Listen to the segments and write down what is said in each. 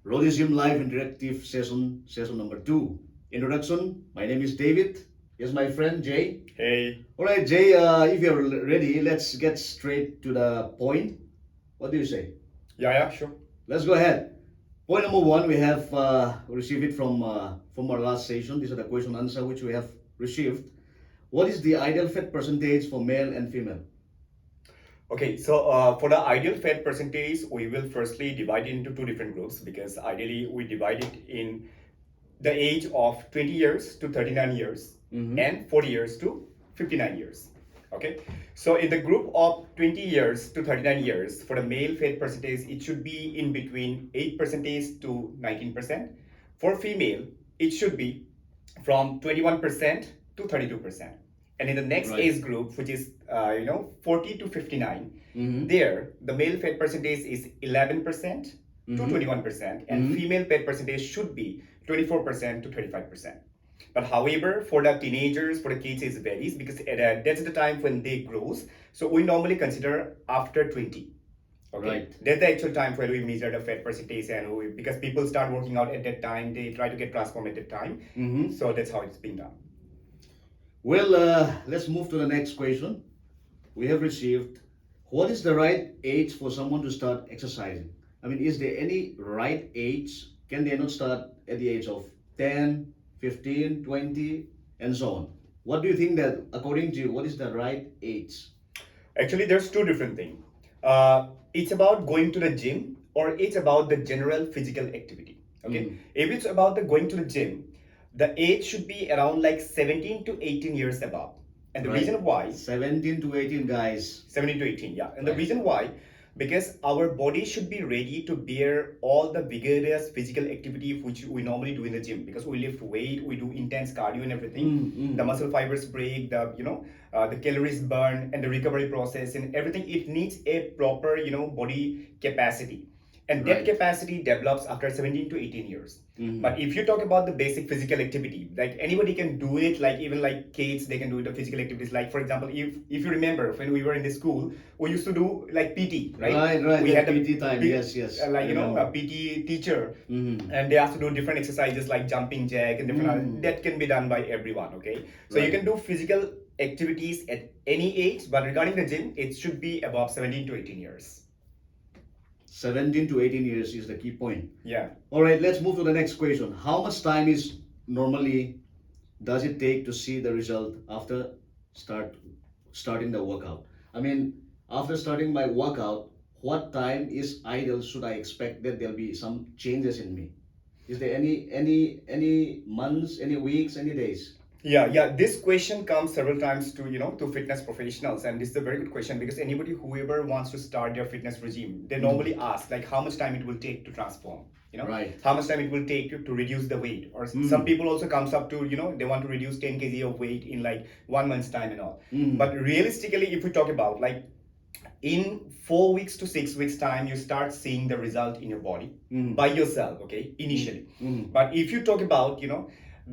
Rhodesium Live Interactive session number 2. Introduction. My name is David. Here's my friend Jay. Hey. All right, Jay. If you're ready, let's get straight to the point. What do you say? Yeah, sure. Let's go ahead. Point number 1, we have received it from our last session. These are the question and answer which we have received. What is the ideal fat percentage for male and female? Okay, so for the ideal fat percentage, we will firstly divide it into two different groups because ideally we divide it in the age of 20 years to 39 years and 40 years to 59 years. Okay, so in the group of 20 years to 39 years, for the male fat percentage, it should be in between 8% to 19%. For female, it should be from 21% to 32%. And in the next Right. age group, which is 40 to 59, Mhm. there the male fat percentage is 11% to 21%, and female fat percentage should be 24% to 35%. But however, for the teenagers, for the kids, it varies because that's the time when they grows. So we normally consider after 20. Okay, Right. that's the actual time where we measure the fat percentage, and because people start working out at that time, they try to get transformed at that time. So that's how it's being done. Well, let's move to the next question. We have received, what is the right age for someone to start exercising? I mean, is there any right age? Can they not start at the age of 10, 15, 20, and so on? What do you think that, according to you, what is the right age? Actually, there's two different things. It's about going to the gym or it's about the general physical activity. Okay, if it's about the going to the gym, the age should be around like 17 to 18 years above. And the Right. reason why 17 to 18 guys. 17 to 18, yeah. And the Right. reason why, because our body should be ready to bear all the vigorous physical activity which we normally do in the gym, because we lift weight, we do intense cardio and everything. The muscle fibers break, the calories burn, and the recovery process and everything. It needs a proper body capacity, and that Right. capacity develops after 17 to 18 years. But if you talk about the basic physical activity, like anybody can do it, like even like kids, they can do the physical activities. Like for example, if you remember when we were in the school, we used to do like PT, right? Right, We that had the PT time. Yes, yes. like I remember. a PT teacher, Mhm. and they have to do different exercises like jumping jack and different. That can be done by everyone. Okay, so you Right. can do physical activities at any age, but regarding the gym, it should be above 17 to 18 years. 17 to 18 years is the key point. Yeah. All right, let's move to the next question. How much time is normally does it take to see the result after starting the workout? I mean, after starting my workout, what time is ideal should I expect that there'll be some changes in me? Is there any months, any weeks, any days? Yeah. This question comes several times to to fitness professionals, and this is a very good question because anybody whoever wants to start their fitness regime, they normally ask like how much time it will take to transform. Right. How much time it will take to reduce the weight, or some people also comes up to they want to reduce 10 kg of weight in like 1 month's time and all. But realistically, if we talk about like in 4 weeks to 6 weeks time, you start seeing the result in your body by yourself, okay, initially. But if you talk about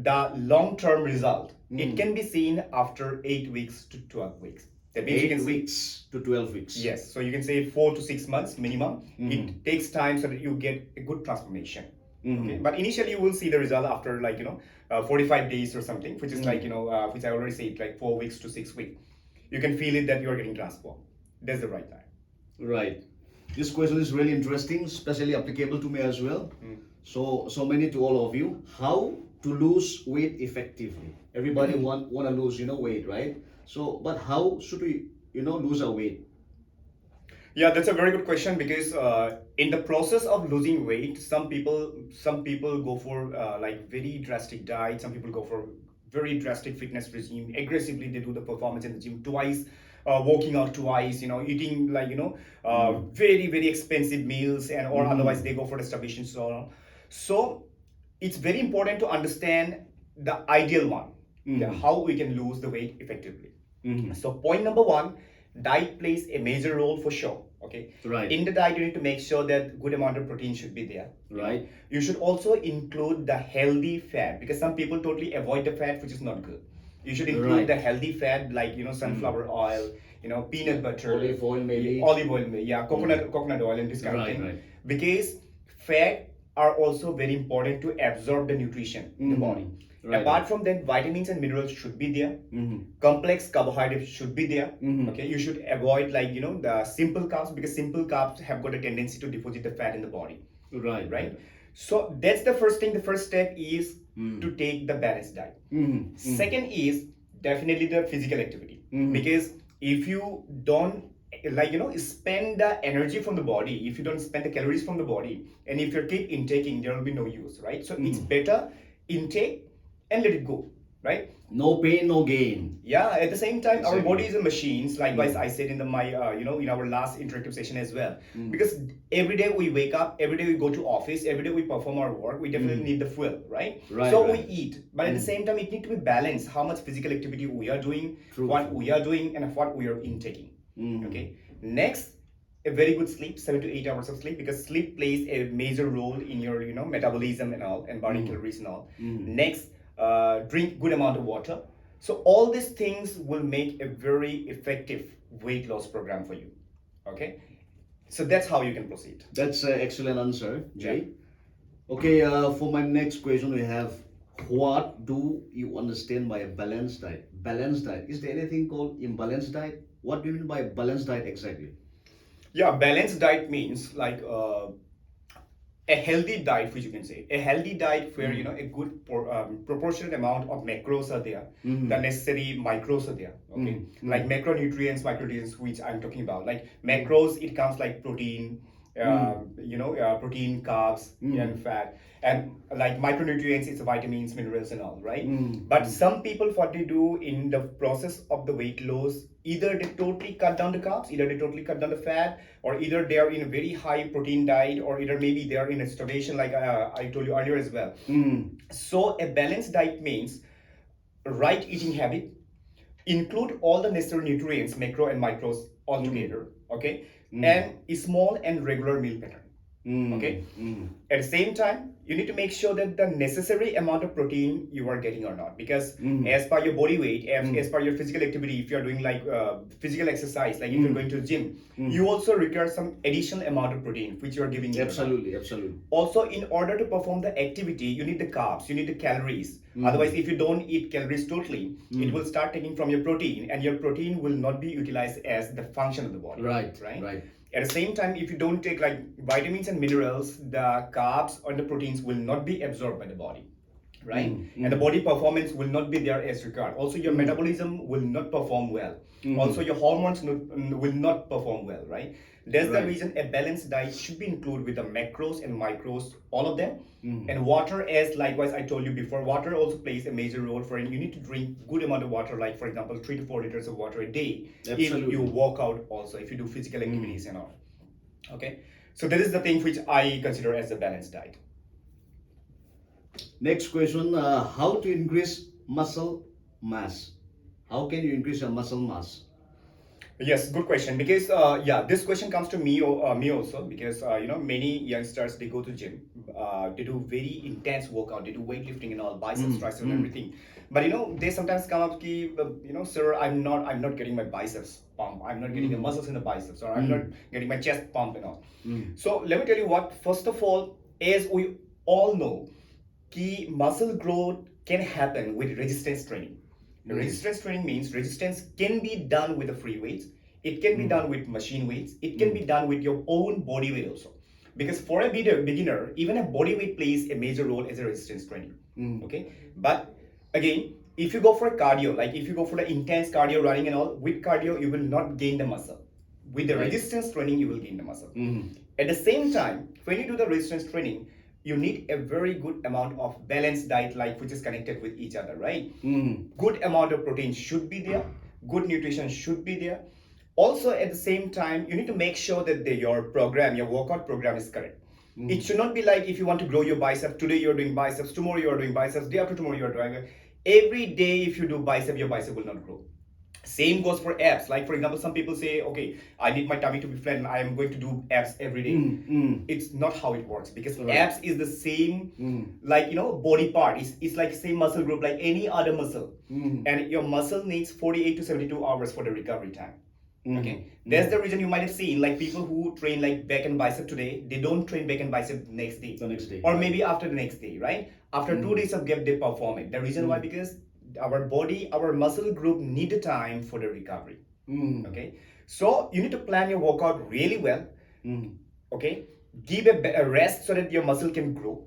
the long-term result, it can be seen after 8 weeks to 12 weeks. That means you 8 can see, weeks to 12 weeks. yes, so you can say 4 to 6 months minimum. It takes time so that you get a good transformation. Okay, but initially you will see the result after like 45 days or something, which is like which I already said, like 4 weeks to 6 weeks. You can feel it that you are getting transformed. That's the right time. Right. This question is really interesting, especially applicable to me as well. So many to all of you. How to lose weight effectively? Everybody want to lose weight, right? So, but how should we lose our weight? Yeah, that's a very good question because in the process of losing weight, some people go for like very drastic diet. Some people go for very drastic fitness regime. Aggressively, they do the performance in the gym twice, working out twice. Eating like very expensive meals, and or otherwise they go for the starvation. So it's very important to understand the ideal one, how we can lose the weight effectively. So point number one, diet plays a major role for sure. Okay. Right. In the diet, you need to make sure that good amount of protein should be there. Right. You should also include the healthy fat because some people totally avoid the fat, which is not good. You should include Right. the healthy fat like sunflower oil, peanut butter, Olive oil maybe. coconut oil, and this kind of Right, thing. right. Because fat are also very important to absorb the nutrition in the body. Right. Apart from that, vitamins and minerals should be there. Complex carbohydrates should be there. Okay, you should avoid the simple carbs, because simple carbs have got a tendency to deposit the fat in the body. Right. So that's the first thing. The first step is to take the balanced diet. Second is definitely the physical activity, because if you don't spend the energy from the body, if you don't spend the calories from the body, and if you keep intaking, there will be no use, right? So it's better intake and let it go, right? No pain, no gain. Yeah, at the same time, our Exactly. body is a machines. Likewise, I said in in our last interactive session as well. Because every day we wake up, every day we go to office, every day we perform our work, we definitely need the fuel, right? Right, So right. we eat, but at the same time, it need to be balanced. How much physical activity we are doing, True, what true. we are doing, and what we are intaking. Okay. Next, a very good sleep, 7 to 8 hours of sleep, because sleep plays a major role in your metabolism and all, and burning calories and all. Next, drink good amount of water. So all these things will make a very effective weight loss program for you. Okay, so that's how you can proceed. That's an excellent answer, Jay. Okay, for my next question, we have, what do you understand by a balanced diet? Balanced diet. Is there anything called imbalanced diet? What do you mean by balanced diet exactly? Yeah, balanced diet means like a healthy diet, which you can say a healthy diet where a good proportionate amount of macros are there, the necessary micros are there. Okay, like macronutrients, micronutrients, which I'm talking about. Like macros, it comes like protein, protein, carbs, and fat, and like micronutrients, it's vitamins, minerals, and all, right? But some people, what they do in the process of the weight loss, either they totally cut down the carbs, either they totally cut down the fat, or either they are in a very high protein diet, or either maybe they are in a starvation, like I told you earlier as well. So a balanced diet means right eating habit, include all the necessary nutrients, macro and micros all together, okay, and a small and regular meal pattern. Okay. At the same time, you need to make sure that the necessary amount of protein you are getting or not, because as per your body weight, as per your physical activity, if you are doing like physical exercise, like if you're going to the gym, you also require some additional amount of protein which you are giving in your diet. Absolutely, absolutely. Also, in order to perform the activity, you need the carbs, you need the calories. Otherwise, if you don't eat calories totally, it will start taking from your protein, and your protein will not be utilized as the function of the body. Right. At the same time, if you don't take like vitamins and minerals, the carbs or the proteins will not be absorbed by the body, right? And the body performance will not be there as required. Also, your metabolism will not perform well. Also, your hormones will not perform well, right? That's the reason a balanced diet should be included with the macros and micros, all of them. And water, as likewise I told you before, water also plays a major role for it. You need to drink good amount of water, like for example 3 to 4 liters of water a day. Absolutely. If you work out, also if you do physical activities and all. Okay, so that is the thing which I consider as a balanced diet. Next question, how to increase muscle mass? How can you increase your muscle mass? Yes, good question. Because this question comes to me also, because many youngsters, they go to gym, they do very intense workout, they do weightlifting and all, biceps, triceps, and everything. But they sometimes come up ki, sir, I'm not getting my biceps pump, I'm not getting the muscles in the biceps, or I'm not getting my chest pump and all. So let me tell you what. First of all, as we all know, ki muscle growth can happen with resistance training. Resistance training means resistance can be done with the free weights. It can be done with machine weights. It can be done with your own body weight also. Because for a beginner, even a body weight plays a major role as a resistance training. Okay, but again, if you go for a cardio, like if you go for the intense cardio running and all, with cardio you will not gain the muscle. With the resistance training, you will gain the muscle. At the same time, when you do the resistance training, you need a very good amount of balanced diet, like which is connected with each other, right? Good amount of protein should be there, good nutrition should be there. Also, at the same time, you need to make sure that your workout program is correct. It should not be like if you want to grow your biceps, today you're doing biceps, tomorrow you're doing biceps, day after tomorrow you're doing. Every day if you do bicep, your bicep will not grow. Same goes for abs. Like for example, some people say, okay, I need my tummy to be flat and I am going to do abs every day. It's not how it works, because abs is the same, like body part. It's like same muscle group like any other muscle, and your muscle needs 48 to 72 hours for the recovery time. Okay, that's the reason you might have seen like people who train like back and bicep today, they don't train back and bicep next day, The next day, or right. maybe after the next day, right? After 2 days of gap, they perform it. The reason why, because our body, our muscle group need a time for the recovery. Okay, so you need to plan your workout really well. Okay, give a rest so that your muscle can grow.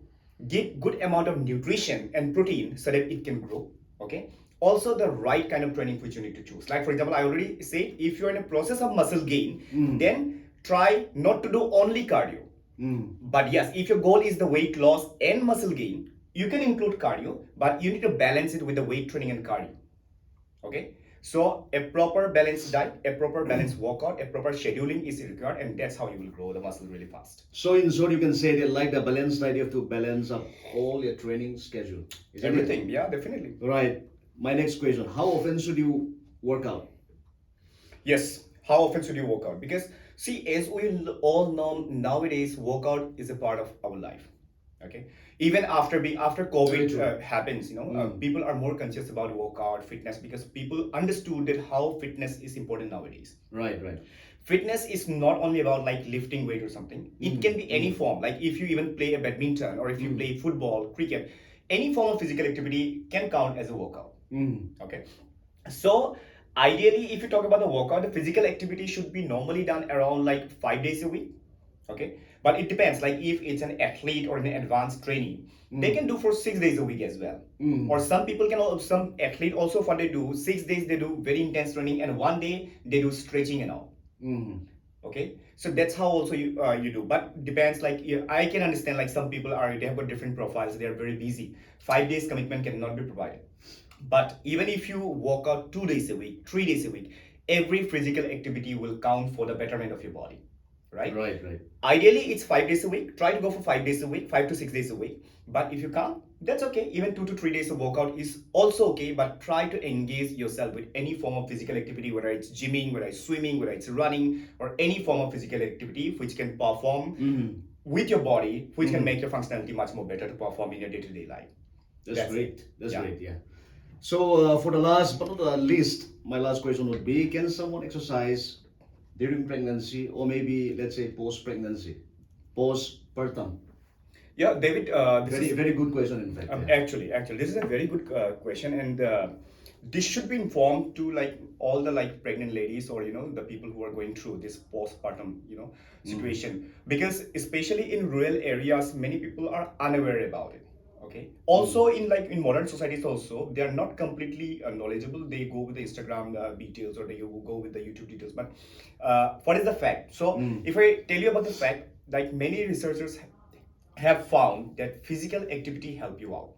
Give good amount of nutrition and protein so that it can grow. Okay, also the right kind of training which you need to choose. Like for example, I already said, if you're in a process of muscle gain, then try not to do only cardio. But yes, if your goal is the weight loss and muscle gain, you can include cardio, but you need to balance it with the weight training and cardio. Okay, so a proper balanced diet, a proper balanced workout, a proper scheduling is required, and that's how you will grow the muscle really fast. So in short, you can say that like the balanced diet, you have to balance up all your training schedule. Isn't Everything, it? yeah, definitely. Right. My next question: how often should you work out? Yes, how often should you work out? Because see, as we all know nowadays, workout is a part of our life. Okay, even after Very COVID true. happens, people are more conscious about workout fitness, because people understood that how fitness is important nowadays. Right, right. Fitness is not only about like lifting weight or something. It can be any form, like if you even play a badminton, or if you play football, cricket, any form of physical activity can count as a workout. Okay, so ideally, if you talk about the workout, the physical activity should be normally done around like 5 days a week. Okay, but it depends, like if it's an athlete or an advanced trainee, they can do for 6 days a week as well. Or some people can also, some athlete also, what they do, 6 days they do very intense training, and one day they do stretching and all. Okay, so that's how also you do, but depends, like I can understand, like some people are, they have got different profiles, they are very busy, 5 days commitment cannot be provided. But even if you work out 2 days a week, 3 days a week, every physical activity will count for the betterment of your body, right? Right, right. Ideally, it's 5 days a week. Try to go for 5 days a week, 5 to 6 days a week. But if you can't, that's okay. Even 2 to 3 days of workout is also okay. But try to engage yourself with any form of physical activity, whether it's gymming, whether it's swimming, whether it's running, or any form of physical activity which can perform with your body, which can make your functionality much more better to perform in your day-to-day life. That's great. it. That's Yeah. great. Yeah. So for the last, but not the least, my last question would be: can someone exercise during pregnancy, or maybe let's say post-pregnancy, postpartum? Yeah, David, this Very, is very good question, in fact. Yeah. actually, this is a very good question, and this should be informed to like all the like pregnant ladies, or the people who are going through this postpartum situation, because especially in rural areas, many people are unaware about it. Okay, also in like in modern societies also, they are not completely knowledgeable. They go with the Instagram details, or they go with the YouTube details. But what is the fact? So if I tell you about the fact, like many researchers have found that physical activity help you out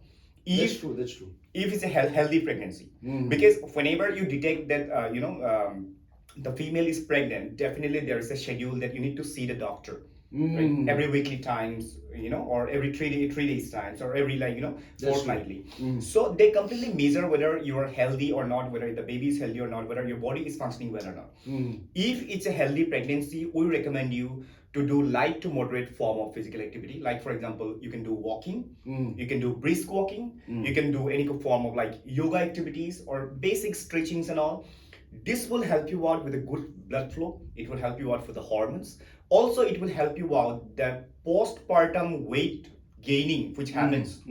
That's true. That's true. if it's a healthy pregnancy. Because whenever you detect that the female is pregnant, definitely there is a schedule that you need to see the doctor, right? Every weekly times, or every 3 days times, or every That's true. fortnightly. So they completely measure whether you are healthy or not, whether the baby is healthy or not, whether your body is functioning well or not. If it's a healthy pregnancy, we recommend you to do light to moderate form of physical activity. Like for example, you can do walking, you can do brisk walking, you can do any form of like yoga activities or basic stretchings and all. This will help you out with a good blood flow. It will help you out for the hormones. Also, it will help you out the postpartum weight gaining, which happens.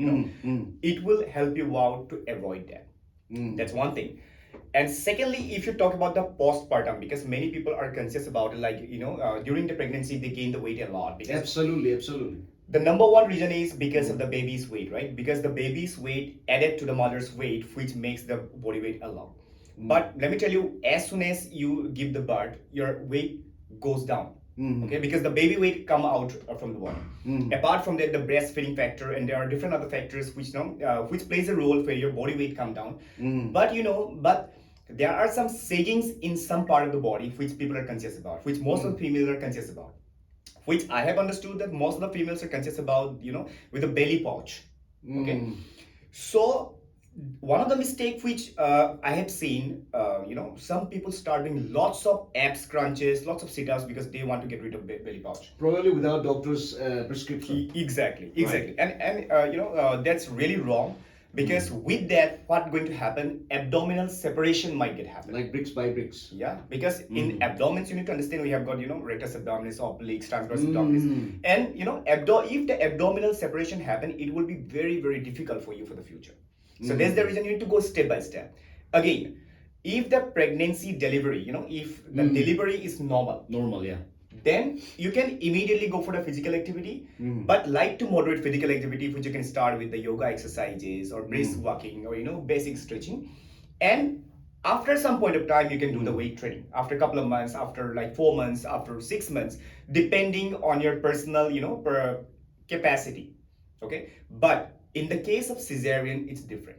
It will help you out to avoid that. That's one thing. And secondly, if you talk about the postpartum, because many people are conscious about it, like during the pregnancy they gain the weight a lot. Because Absolutely, absolutely. the number one reason is because of the baby's weight, right? Because the baby's weight added to the mother's weight, which makes the body weight a lot. But let me tell you, as soon as you give the birth, your weight goes down. Okay, because the baby weight come out from the bottom. Apart from that, the breastfeeding factor, and there are different other factors which which plays a role where your body weight come down. But there are some saggings in some part of the body which people are conscious about, which most of the females are conscious about, which I have understood that most of the females are conscious about, with the belly pouch. Okay, so one of the mistake which I have seen, some people start doing lots of abs crunches, lots of sit-ups because they want to get rid of belly pouch. Probably without doctor's prescription. Exactly. And that's really wrong. Because with that, what's going to happen? Abdominal separation might get happen. Like bricks by bricks. Yeah, because in abdomens, you need to understand we have got, rectus abdominis, obliques, transverse abdominis, and if the abdominal separation happen, it will be very, very difficult for you for the future. So that's the reason you need to go step by step. Again, if the pregnancy delivery, if the delivery is normal, yeah, then you can immediately go for the physical activity, but light to moderate physical activity, which you can start with the yoga exercises or brisk walking or basic stretching. And after some point of time, you can do the weight training after a couple of months, after like 4 months, after 6 months, depending on your personal capacity. Okay, but in the case of cesarean, it's different.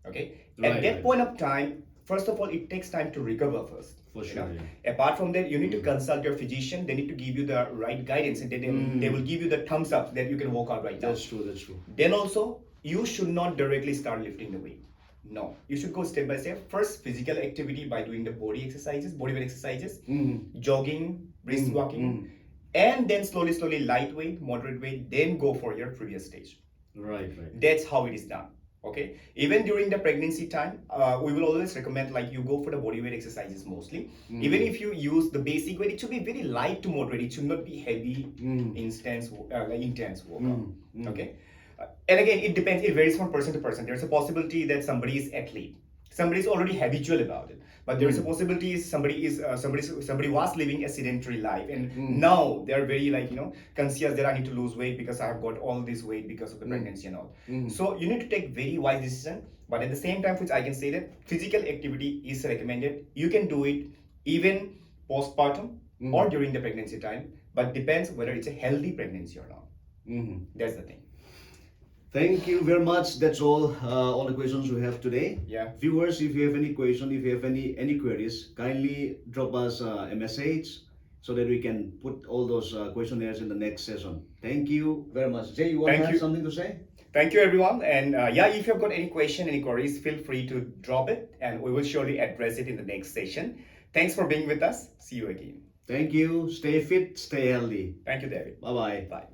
Okay, at that point of time, first of all, it takes time to recover first. For sure. Yeah. Apart from that, you need to consult your physician. They need to give you the right guidance, and they will give you the thumbs up that you can walk out right now. That's true. That's true. Then also, you should not directly start lifting the weight. No, you should go step by step. First, physical activity by doing the body weight exercises, jogging, brisk walking, and then slowly, lightweight, moderate weight. Then go for your previous stage. Right. That's how it is done. Okay, even during the pregnancy time, we will always recommend like you go for the body weight exercises mostly. Even if you use the basic weight, it should be very light to moderate. It should not be heavy, intense workout. Okay, and again, it depends. It varies from person to person. There's a possibility that somebody is athlete, somebody is already habitual about it, but there is a possibility somebody was living a sedentary life, and now they are very conscious that I need to lose weight because I have got all this weight because of the pregnancy and all. So you need to take very wise decision, but at the same time, which I can say that physical activity is recommended. You can do it even postpartum or during the pregnancy time, but depends whether it's a healthy pregnancy or not. That's the thing. Thank you very much. That's all the questions we have today. Yeah. Viewers, if you have any question, if you have any queries, kindly drop us a message so that we can put all those questionnaires in the next session. Thank you very much. Jay, you want to have something to say? Thank you, everyone. And if you've got any question, any queries, feel free to drop it, and we will surely address it in the next session. Thanks for being with us. See you again. Thank you. Stay fit, stay healthy. Thank you, David. Bye-bye. Bye.